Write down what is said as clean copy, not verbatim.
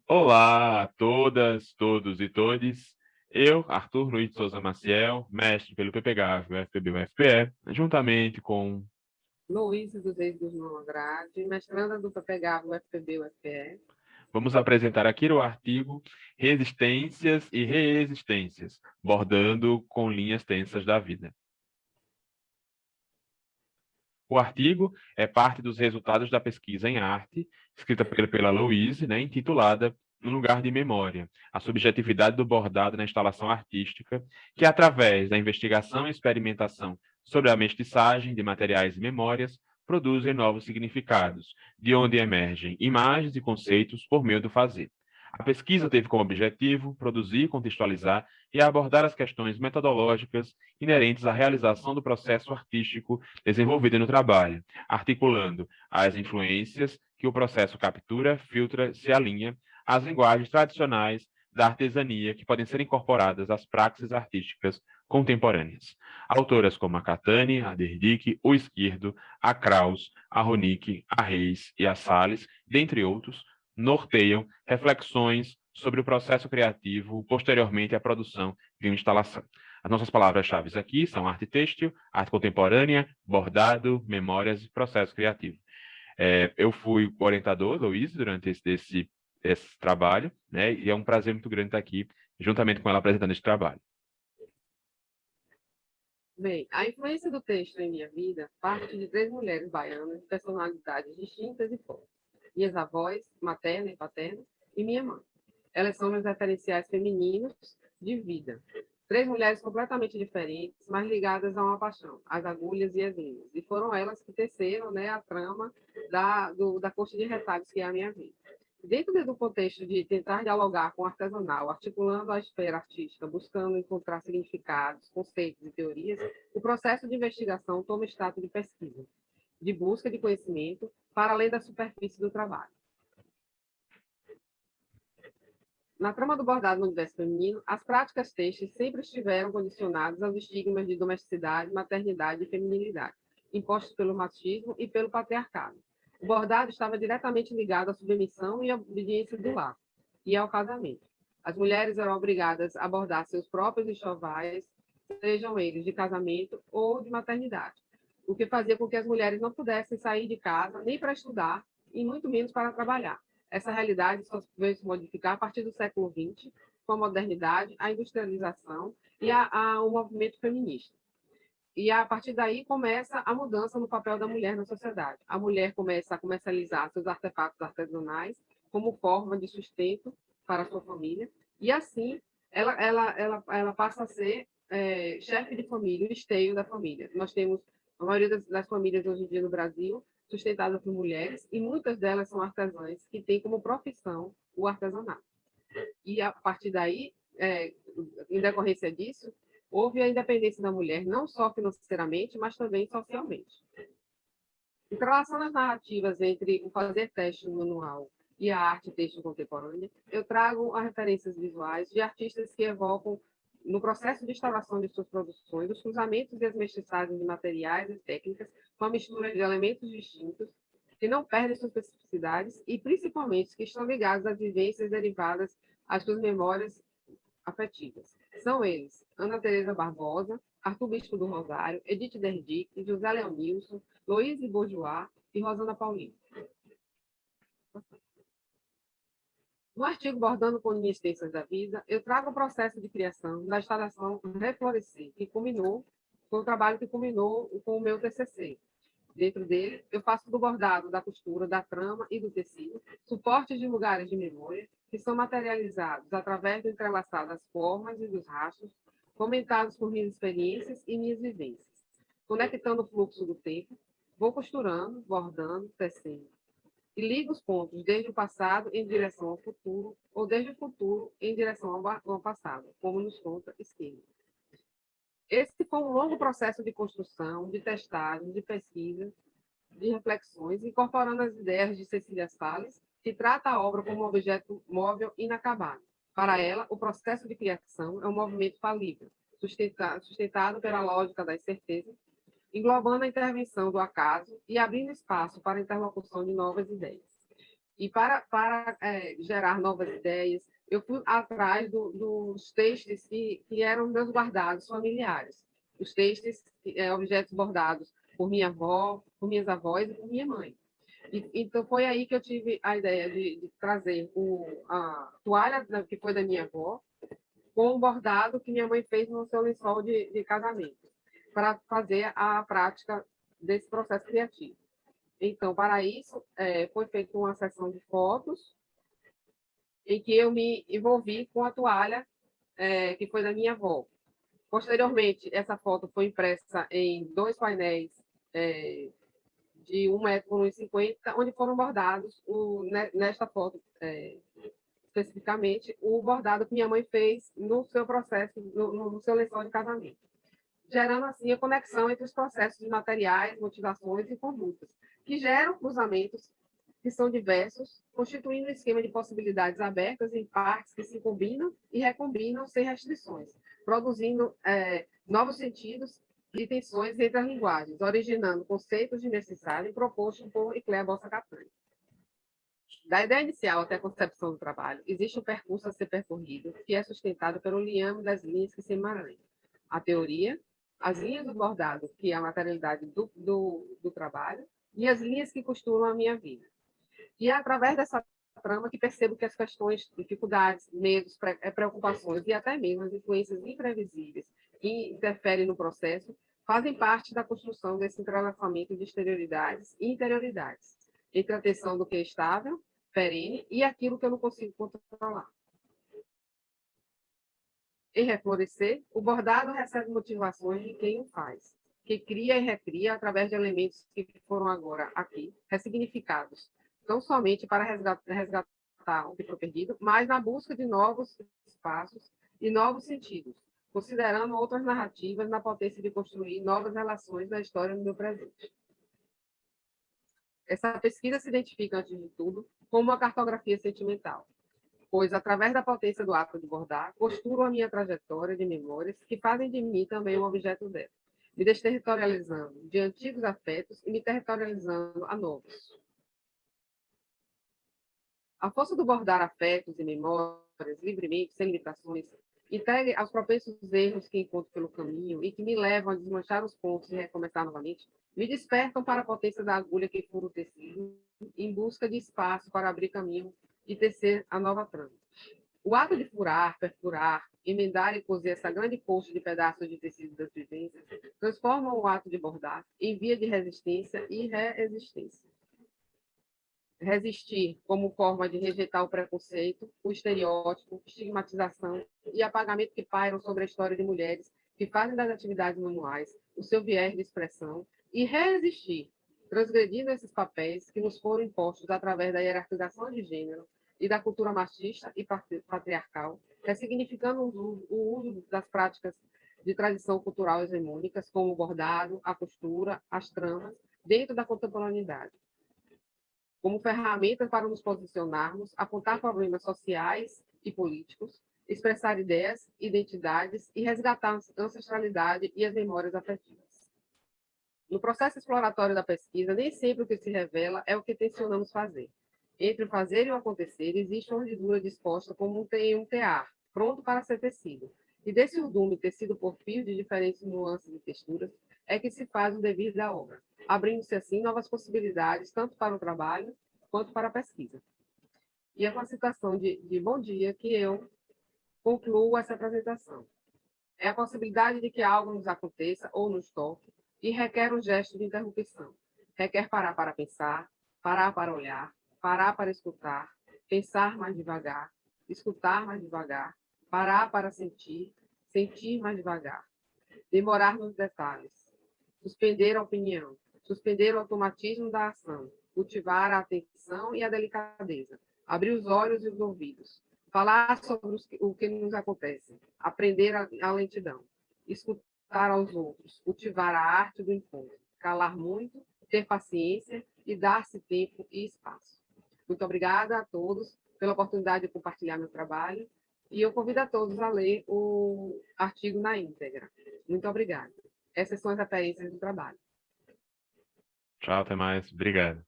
Olá a todas, todos e todes. Eu, Arthur Luiz de Souza Maciel, mestre pelo PPGAV, UFPB, UFPE, juntamente com... Luiz dos Reis dos Andrade, mestranda do PPGAV, UFPB, UFPE. Vamos apresentar aqui o artigo Resistências e Reexistências, bordando com linhas tensas da vida. O artigo é parte dos resultados da pesquisa em arte, escrita pela Louise, intitulada No Lugar de Memória, a subjetividade do bordado na instalação artística, que através da investigação e experimentação sobre a mestiçagem de materiais e memórias, produzem novos significados, de onde emergem imagens e conceitos por meio do fazer. A pesquisa teve como objetivo produzir, contextualizar e abordar as questões metodológicas inerentes à realização do processo artístico desenvolvido no trabalho, articulando as influências que o processo captura, filtra, se alinha às linguagens tradicionais da artesania que podem ser incorporadas às praxes artísticas contemporâneas. Autoras como a Catani, a Derdick, o Esquerdo, a Kraus, a Ronick, a Reis e a Salles, dentre outros, norteiam reflexões sobre o processo criativo posteriormente à produção de uma instalação. As nossas palavras-chave aqui são arte têxtil, arte contemporânea, bordado, memórias e processo criativo. Eu fui orientador, Luiz, durante esse trabalho, e é um prazer muito grande estar aqui, juntamente com ela, apresentando esse trabalho. Bem, a influência do texto em minha vida parte de três mulheres baianas de personalidades distintas e fortes. Minhas avós, materna e paterna, e minha mãe. Elas são meus referenciais femininos de vida. Três mulheres completamente diferentes, mas ligadas a uma paixão, as agulhas e as linhas. E foram elas que teceram, a trama da coxa de retalhos que é a minha vida. Dentro do contexto de tentar dialogar com o artesanal, articulando a esfera artística, buscando encontrar significados, conceitos e teorias, o processo de investigação toma status de pesquisa, de busca de conhecimento para além da superfície do trabalho. Na trama do bordado no universo feminino, as práticas têxteis sempre estiveram condicionadas aos estigmas de domesticidade, maternidade e feminilidade, impostos pelo machismo e pelo patriarcado. O bordado estava diretamente ligado à submissão e à obediência do lar e ao casamento. As mulheres eram obrigadas a bordar seus próprios enxovais, sejam eles de casamento ou de maternidade, o que fazia com que as mulheres não pudessem sair de casa nem para estudar e muito menos para trabalhar. Essa realidade só veio se modificar a partir do século XX, com a modernidade, a industrialização e o movimento feminista. E a partir daí começa a mudança no papel da mulher na sociedade. A mulher começa a comercializar seus artefatos artesanais como forma de sustento para a sua família, e assim ela passa a ser chefe de família, o esteio da família. Nós temos a maioria das famílias hoje em dia no Brasil sustentada por mulheres, e muitas delas são artesãs que têm como profissão o artesanato. E a partir daí, em decorrência disso, houve a independência da mulher, não só financeiramente, mas também socialmente. Entrelaçando as narrativas entre o fazer teste manual e a arte têxtil contemporânea, eu trago as referências visuais de artistas que evocam, no processo de instalação de suas produções, os cruzamentos e as mestiçagens de materiais e técnicas com a mistura de elementos distintos, que não perdem suas especificidades e, principalmente, que estão ligados às vivências derivadas às suas memórias afetivas. São eles Ana Teresa Barbosa, Arthur Bispo do Rosário, Edith Derdick, José Leonilson, Louise Bourgeois e Rosana Paulino. No artigo Bordando com Linhas Tensas da Vida, eu trago o processo de criação da instalação Reflorescer, que culminou, foi o trabalho que culminou com o meu TCC. Dentro dele, eu faço do bordado, da costura, da trama e do tecido, suportes de lugares de memória, que são materializados através do entrelaçar das formas e dos rastros, comentados por minhas experiências e minhas vivências. Conectando o fluxo do tempo, vou costurando, bordando, tecendo. E ligo os pontos desde o passado em direção ao futuro, ou desde o futuro em direção ao passado, como nos conta Esquerdo. Esse foi um longo processo de construção, de testagem, de pesquisa, de reflexões, incorporando as ideias de Cecília Salles, que trata a obra como um objeto móvel inacabado. Para ela, o processo de criação é um movimento falível, sustentado pela lógica das certezas, englobando a intervenção do acaso e abrindo espaço para a interlocução de novas ideias. E para gerar novas ideias, eu fui atrás dos textos que eram meus guardados familiares. Os textos, objetos bordados por minha avó, por minhas avós e por minha mãe. Então, foi aí que eu tive a ideia de trazer a toalha que foi da minha avó, com o bordado que minha mãe fez no seu lençol de casamento, para fazer a prática desse processo criativo. Então, para isso, foi feita uma sessão de fotos, em que eu me envolvi com a toalha que foi da minha avó. Posteriormente, essa foto foi impressa em 2 painéis de 1 metro por 1,50 onde foram bordados, nesta foto especificamente, o bordado que minha mãe fez no seu processo, no seu lençol de casamento, gerando assim a conexão entre os processos de materiais, motivações e condutas, que geram cruzamentos que são diversos, constituindo um esquema de possibilidades abertas em partes que se combinam e recombinam sem restrições, produzindo novos sentidos e tensões entre as linguagens, originando conceitos de necessário proposto por Icléa Bossa Catani. Da ideia inicial até a concepção do trabalho, existe um percurso a ser percorrido que é sustentado pelo liame das linhas que se emaranham. A teoria, as linhas do bordado, que é a materialidade do trabalho, e as linhas que costuram a minha vida. E é através dessa trama que percebo que as questões, dificuldades, medos, preocupações e até mesmo as influências imprevisíveis que interferem no processo fazem parte da construção desse entrelaçamento de exterioridades e interioridades, entre a tensão do que é estável, perene, e aquilo que eu não consigo controlar. Em reflorescer, o bordado recebe motivações de quem o faz, que cria e recria através de elementos que foram agora aqui ressignificados, não somente para resgatar o que foi perdido, mas na busca de novos espaços e novos sentidos, considerando outras narrativas na potência de construir novas relações na história do meu presente. Essa pesquisa se identifica, antes de tudo, como uma cartografia sentimental, pois, através da potência do ato de bordar, costuro a minha trajetória de memórias que fazem de mim também um objeto dela, me desterritorializando de antigos afetos e me territorializando a novos. A força do bordar afetos e memórias, livremente, sem limitações, entregue aos propensos erros que encontro pelo caminho e que me levam a desmanchar os pontos e recomeçar novamente, me despertam para a potência da agulha que fura o tecido, em busca de espaço para abrir caminho e tecer a nova trama. O ato de furar, perfurar, emendar e cozer essa grande coxa de pedaços de tecido das vivências transforma o ato de bordar em via de resistência e reexistência. Resistir como forma de rejeitar o preconceito, o estereótipo, estigmatização e apagamento que pairam sobre a história de mulheres que fazem das atividades manuais o seu viés de expressão, e resistir, transgredindo esses papéis que nos foram impostos através da hierarquização de gênero e da cultura machista e patriarcal, ressignificando o uso das práticas de tradição cultural hegemônicas, como o bordado, a costura, as tramas, dentro da contemporaneidade, como ferramentas para nos posicionarmos, apontar problemas sociais e políticos, expressar ideias, identidades e resgatar a ancestralidade e as memórias afetivas. No processo exploratório da pesquisa, nem sempre o que se revela é o que tensionamos fazer. Entre o fazer e o acontecer, existe uma urdidura disposta como um tear, pronto para ser tecido. E desse urdume, tecido por fios de diferentes nuances e texturas, é que se faz o devir da obra, abrindo-se assim novas possibilidades, tanto para o trabalho quanto para a pesquisa. E é com a citação de Bom Dia que eu concluo essa apresentação. É a possibilidade de que algo nos aconteça ou nos toque e requer um gesto de interrupção. Requer parar para pensar, parar para olhar, parar para escutar, pensar mais devagar, escutar mais devagar, parar para sentir, sentir mais devagar, demorar nos detalhes, suspender a opinião, suspender o automatismo da ação, cultivar a atenção e a delicadeza, abrir os olhos e os ouvidos, falar sobre o que nos acontece, aprender a lentidão, escutar aos outros, cultivar a arte do encontro, calar muito, ter paciência e dar-se tempo e espaço. Muito obrigada a todos pela oportunidade de compartilhar meu trabalho e eu convido a todos a ler o artigo na íntegra. Muito obrigada. Essas são as referências do trabalho. Tchau, até mais. Obrigado.